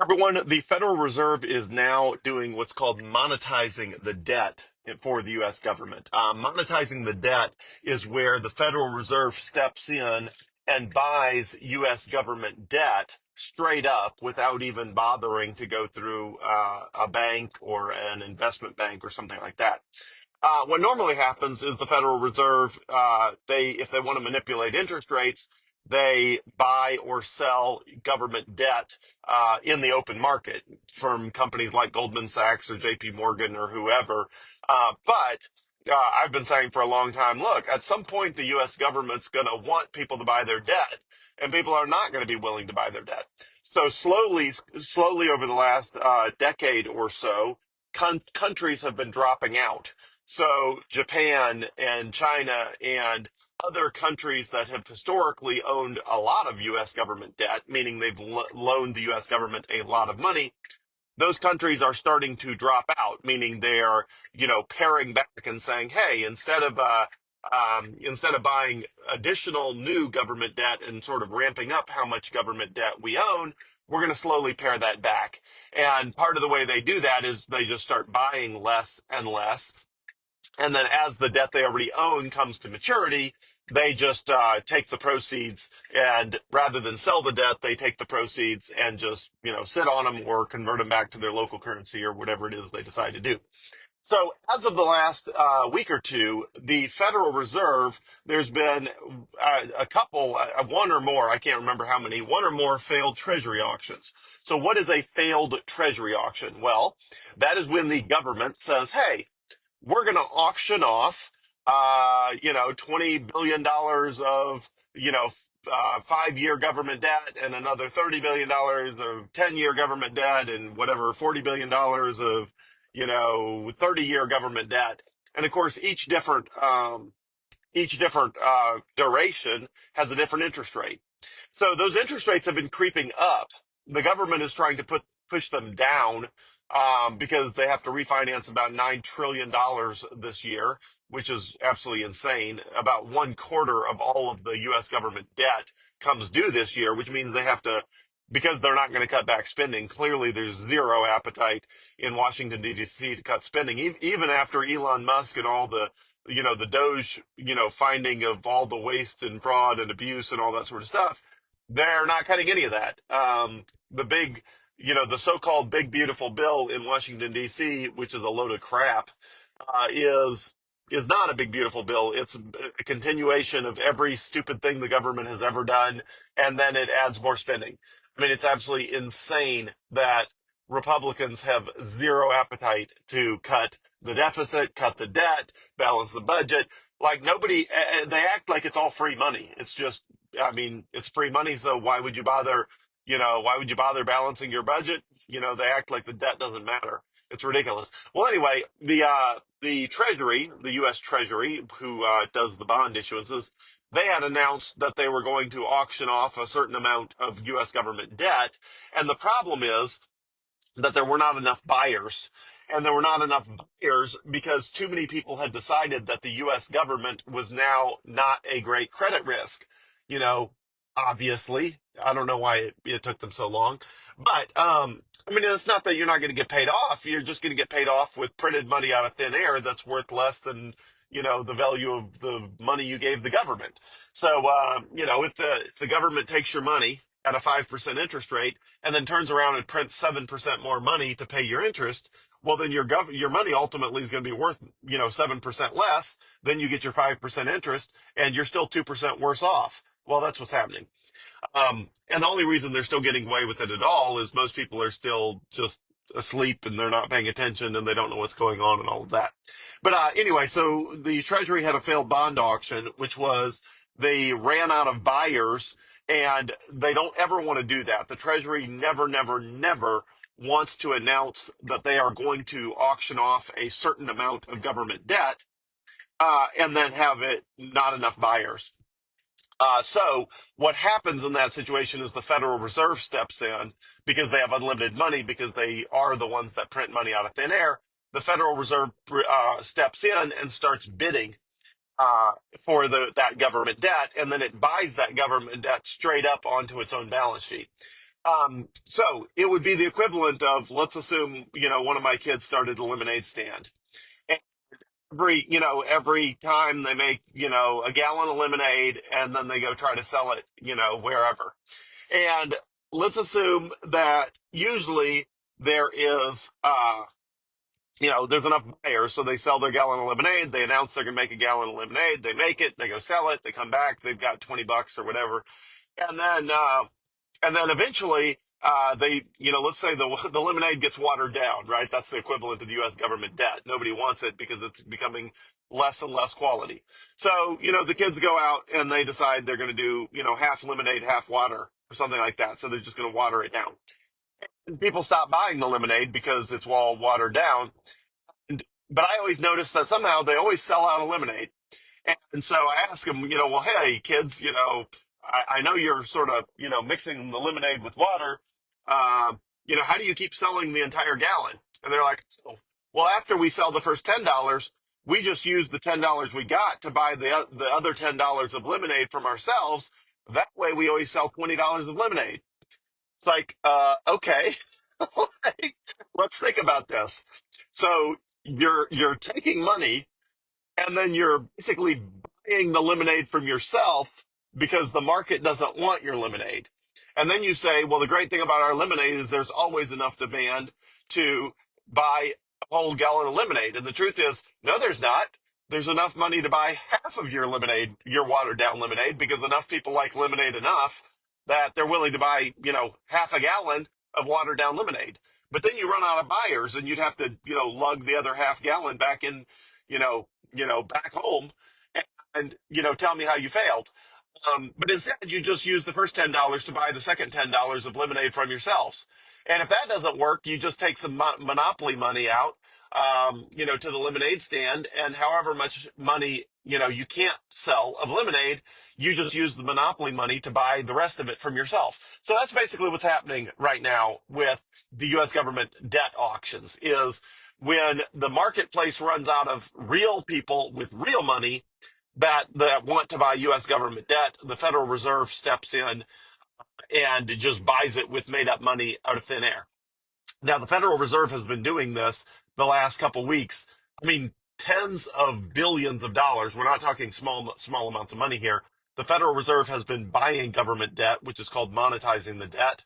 Everyone, the Federal Reserve is now doing what's called monetizing the debt for the U.S. government. Monetizing the debt is where the Federal Reserve steps in and buys U.S. government debt straight up without even bothering to go through a bank or an investment bank or something like that. What normally happens is the Federal Reserve, if they want to manipulate interest rates, they buy or sell government debt in the open market from companies like Goldman Sachs or J.P. Morgan or whoever. But I've been saying for a long time, look, at some point the U.S. government's going to want people to buy their debt, and people are not going to be willing to buy their debt. So slowly over the last decade or so, countries have been dropping out. So Japan and China and other countries that have historically owned a lot of U.S. government debt, meaning they've loaned the U.S. government a lot of money, those countries are starting to drop out, meaning they are, paring back and saying, hey, instead of buying additional new government debt and sort of ramping up how much government debt we own, we're going to slowly pare that back. And part of the way they do that is they just start buying less and less, and then as the debt they already own comes to maturity, they just take the proceeds, and rather than sell the debt, they take the proceeds and just, sit on them or convert them back to their local currency or whatever it is they decide to do. So as of the last week or two, the Federal Reserve, there's been a couple, one or more, I can't remember how many, one or more failed treasury auctions. So what is a failed treasury auction? Well, that is when the government says, hey, we're going to auction off, $20 billion of, 5-year government debt and another $30 billion of 10-year government debt and whatever, $40 billion of, 30-year government debt. And of course, each different duration has a different interest rate. So those interest rates have been creeping up. The government is trying to push them down because they have to refinance about $9 trillion this year, which is absolutely insane. About one quarter of all of the U.S. government debt comes due this year, which means they have to, because they're not going to cut back spending. Clearly, there's zero appetite in Washington, D.C. to cut spending, even after Elon Musk and all the Doge, finding of all the waste and fraud and abuse and all that sort of stuff. They're not cutting any of that. The so-called big beautiful bill in Washington D.C., which is a load of crap, is not a big beautiful bill. It's a continuation of every stupid thing the government has ever done, and then it adds more spending. I mean, it's absolutely insane that Republicans have zero appetite to cut the deficit, cut the debt, balance the budget. Like nobody, they act like it's all free money. It's just, I mean, it's free money. So why would you bother? Why would you bother balancing your budget? They act like the debt doesn't matter. It's ridiculous. Well, anyway, the Treasury, the U.S. Treasury, who does the bond issuances, they had announced that they were going to auction off a certain amount of U.S. government debt, and the problem is that there were not enough buyers. And there were not enough buyers because too many people had decided that the U.S. government was now not a great credit risk. You know, obviously, I don't know why it took them so long. But, I mean, it's not that you're not going to get paid off. You're just going to get paid off with printed money out of thin air that's worth less than, the value of the money you gave the government. So, if the government takes your money at a 5% interest rate, and then turns around and prints 7% more money to pay your interest, well, then your money ultimately is going to be worth, 7% less. Then you get your 5% interest, and you're still 2% worse off. Well, that's what's happening. And the only reason they're still getting away with it at all is most people are still just asleep and they're not paying attention and they don't know what's going on and all of that. But anyway, so the Treasury had a failed bond auction, which was they ran out of buyers, and they don't ever want to do that. The Treasury never, never, never wants to announce that they are going to auction off a certain amount of government debt and then have it not enough buyers. So what happens in that situation is the Federal Reserve steps in because they have unlimited money because they are the ones that print money out of thin air. The Federal Reserve steps in and starts bidding uh, for that government debt, and then it buys that government debt straight up onto its own balance sheet. So it would be the equivalent of, let's assume, one of my kids started a lemonade stand. And every time they make, a gallon of lemonade and then they go try to sell it, wherever. And let's assume that usually there is, there's enough buyers, so they sell their gallon of lemonade. They announce they're going to make a gallon of lemonade. They make it. They go sell it. They come back. They've got $20 or whatever, and then eventually they, let's say the lemonade gets watered down, right? That's the equivalent of the U.S. government debt. Nobody wants it because it's becoming less and less quality. So the kids go out and they decide they're going to do half lemonade, half water, or something like that. So they're just going to water it down. And people stop buying the lemonade because it's all watered down. But I always notice that somehow they always sell out of lemonade. And so I ask them, well, hey, kids, I know you're sort of, mixing the lemonade with water. How do you keep selling the entire gallon? And they're like, oh, well, after we sell the first $10, we just use the $10 we got to buy the other $10 of lemonade from ourselves. That way we always sell $20 of lemonade. It's like, okay, like, let's think about this. So you're taking money and then you're basically buying the lemonade from yourself because the market doesn't want your lemonade. And then you say, well, the great thing about our lemonade is there's always enough demand to buy a whole gallon of lemonade. And the truth is, no, there's not. There's enough money to buy half of your lemonade, your watered down lemonade, because enough people like lemonade enough that they're willing to buy, half a gallon of watered down lemonade. But then you run out of buyers and you'd have to, lug the other half gallon back in, back home and, tell me how you failed. But instead, you just use the first $10 to buy the second $10 of lemonade from yourselves. And if that doesn't work, you just take some monopoly money out, to the lemonade stand, and however much money you can't sell of lemonade, you just use the monopoly money to buy the rest of it from yourself. So that's basically what's happening right now with the U.S. government debt auctions. Is when the marketplace runs out of real people with real money that want to buy U.S. government debt, the Federal Reserve steps in and just buys it with made up money out of thin air. Now, the Federal Reserve has been doing this the last couple weeks. I mean, tens of billions of dollars. We're not talking small amounts of money here. The Federal Reserve has been buying government debt, which is called monetizing the debt.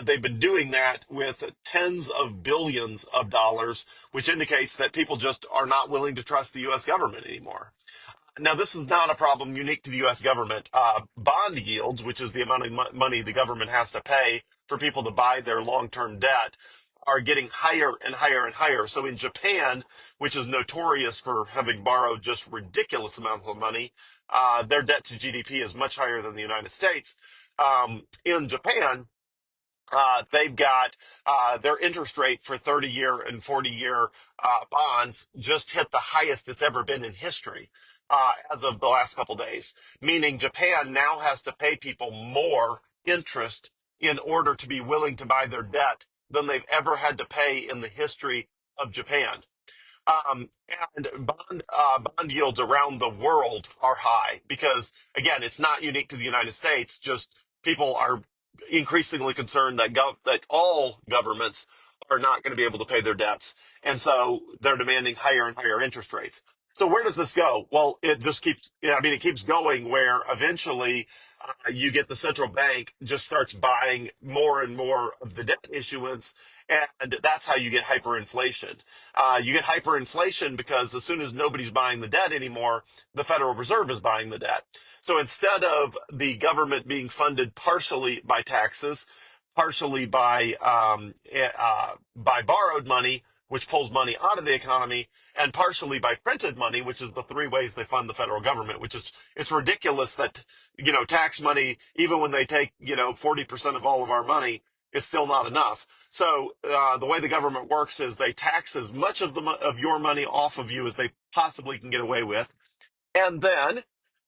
They've been doing that with tens of billions of dollars, which indicates that people just are not willing to trust the U.S. government anymore. Now, this is not a problem unique to the U.S. government. Bond yields, which is the amount of money the government has to pay for people to buy their long-term debt, are getting higher and higher and higher. So in Japan, which is notorious for having borrowed just ridiculous amounts of money, their debt to GDP is much higher than the United States. In Japan, they've got their interest rate for 30-year and 40-year bonds just hit the highest it's ever been in history as of the last couple days, meaning Japan now has to pay people more interest in order to be willing to buy their debt than they've ever had to pay in the history of Japan. Um, and bond yields around the world are high because, again, it's not unique to the United States. Just people are increasingly concerned that that all governments are not going to be able to pay their debts, and so they're demanding higher and higher interest rates. So where does this go? Well, it just keeps. Yeah, I mean, it keeps going. Where eventually you get the central bank just starts buying more and more of the debt issuance, and that's how you get hyperinflation. You get hyperinflation because as soon as nobody's buying the debt anymore, the Federal Reserve is buying the debt. So instead of the government being funded partially by taxes, partially by borrowed money, which pulls money out of the economy, and partially by printed money, which is the three ways they fund the federal government. Which is it's ridiculous that tax money, even when they take 40% of all of our money, is still not enough. So the way the government works is they tax as much of your money off of you as they possibly can get away with, and then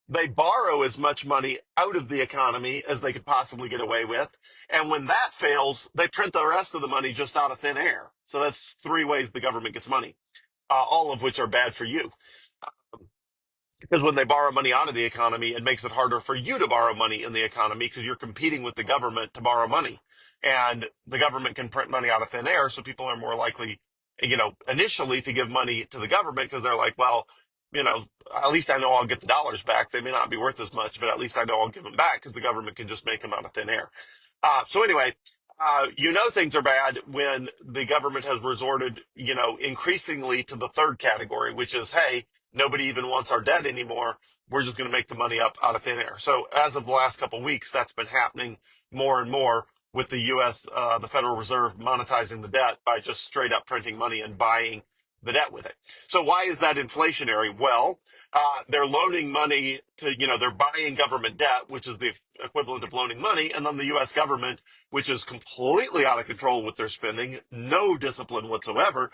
they borrow as much money out of the economy as they could possibly get away with. And when that fails, they print the rest of the money just out of thin air. So that's three ways the government gets money, all of which are bad for you. Because when they borrow money out of the economy, it makes it harder for you to borrow money in the economy because you're competing with the government to borrow money. and the government can print money out of thin air. So people are more likely, initially to give money to the government because they're like, well, you know, at least I know I'll get the dollars back. They may not be worth as much, but at least I know I'll give them back because the government can just make them out of thin air. So anyway, things are bad when the government has resorted, increasingly to the third category, which is, hey, nobody even wants our debt anymore. We're just going to make the money up out of thin air. So as of the last couple of weeks, that's been happening more and more with the U.S., the Federal Reserve monetizing the debt by just straight up printing money and buying the debt with it. So why is that inflationary? Well, they're loaning money to, they're buying government debt, which is the equivalent of loaning money, and then the U.S. government, which is completely out of control with their spending, no discipline whatsoever,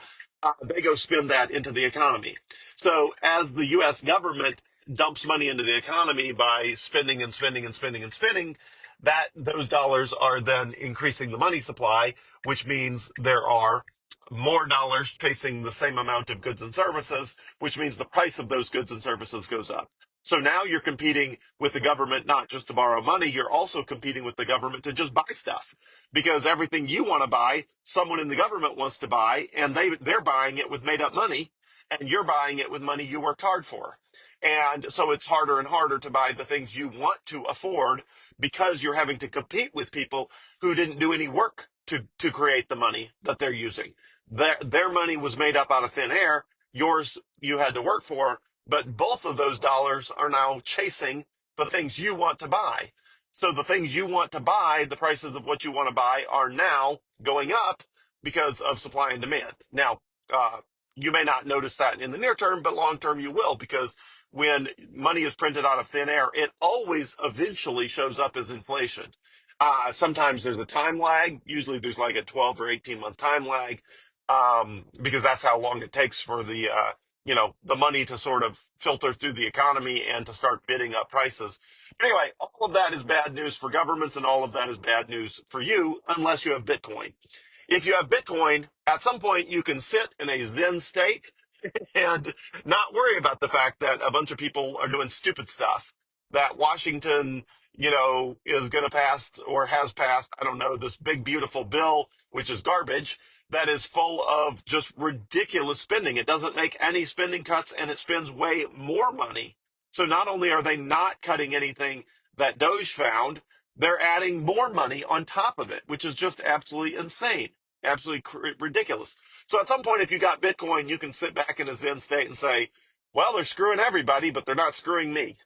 they go spend that into the economy. So as the U.S. government dumps money into the economy by spending and spending and spending and spending, that those dollars are then increasing the money supply, which means there are more dollars chasing the same amount of goods and services, which means the price of those goods and services goes up. So now you're competing with the government not just to borrow money, you're also competing with the government to just buy stuff. Because everything you want to buy, someone in the government wants to buy, and they're buying it with made up money, and you're buying it with money you worked hard for. And so it's harder and harder to buy the things you want to afford because you're having to compete with people who didn't do any work to create the money that they're using. Their money was made up out of thin air. Yours, you had to work for, but both of those dollars are now chasing the things you want to buy. So the things you want to buy, the prices of what you want to buy are now going up because of supply and demand. Now, you may not notice that in the near term, but long term you will, because when money is printed out of thin air, it always eventually shows up as inflation. Sometimes there's a time lag. Usually there's like a 12 or 18-month time lag, because that's how long it takes for the money to sort of filter through the economy and to start bidding up prices. Anyway, all of that is bad news for governments, and all of that is bad news for you unless you have Bitcoin. If you have Bitcoin, at some point you can sit in a Zen state and not worry about the fact that a bunch of people are doing stupid stuff. That Washington, is going to pass or has passed, I don't know, this big, beautiful bill, which is garbage, that is full of just ridiculous spending. It doesn't make any spending cuts and it spends way more money. So not only are they not cutting anything that Doge found, they're adding more money on top of it, which is just absolutely insane, absolutely ridiculous. So at some point, if you got Bitcoin, you can sit back in a Zen state and say, well, they're screwing everybody, but they're not screwing me,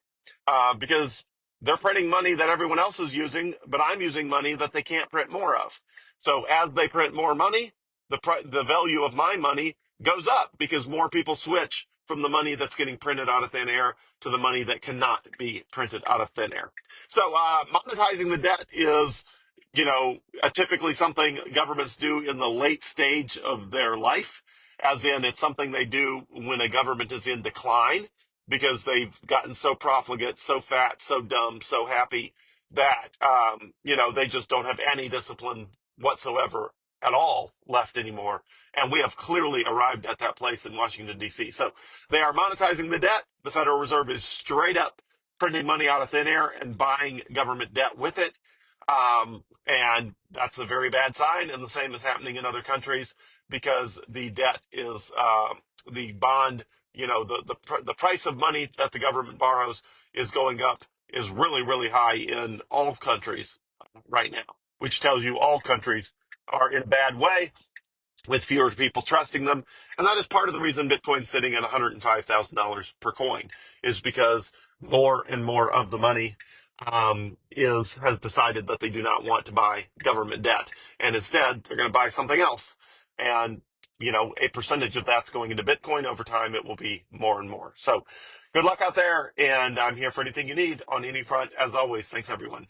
because they're printing money that everyone else is using, but I'm using money that they can't print more of. So as they print more money, the value of my money goes up because more people switch from the money that's getting printed out of thin air to the money that cannot be printed out of thin air. So monetizing the debt is, typically something governments do in the late stage of their life, as in it's something they do when a government is in decline because they've gotten so profligate, so fat, so dumb, so happy that, they just don't have any discipline whatsoever at all left anymore. And we have clearly arrived at that place in Washington, D.C. So they are monetizing the debt. The Federal Reserve is straight up printing money out of thin air and buying government debt with it. And that's a very bad sign. And the same is happening in other countries because the debt is, the bond, the price of money that the government borrows is going up, is really, really high in all countries right now, which tells you all countries are in a bad way with fewer people trusting them. And that is part of the reason Bitcoin's sitting at $105,000 per coin, is because more and more of the money has decided that they do not want to buy government debt. And instead, they're going to buy something else. And, a percentage of that's going into Bitcoin. Over time, it will be more and more. So good luck out there. And I'm here for anything you need on any front. As always, thanks, everyone.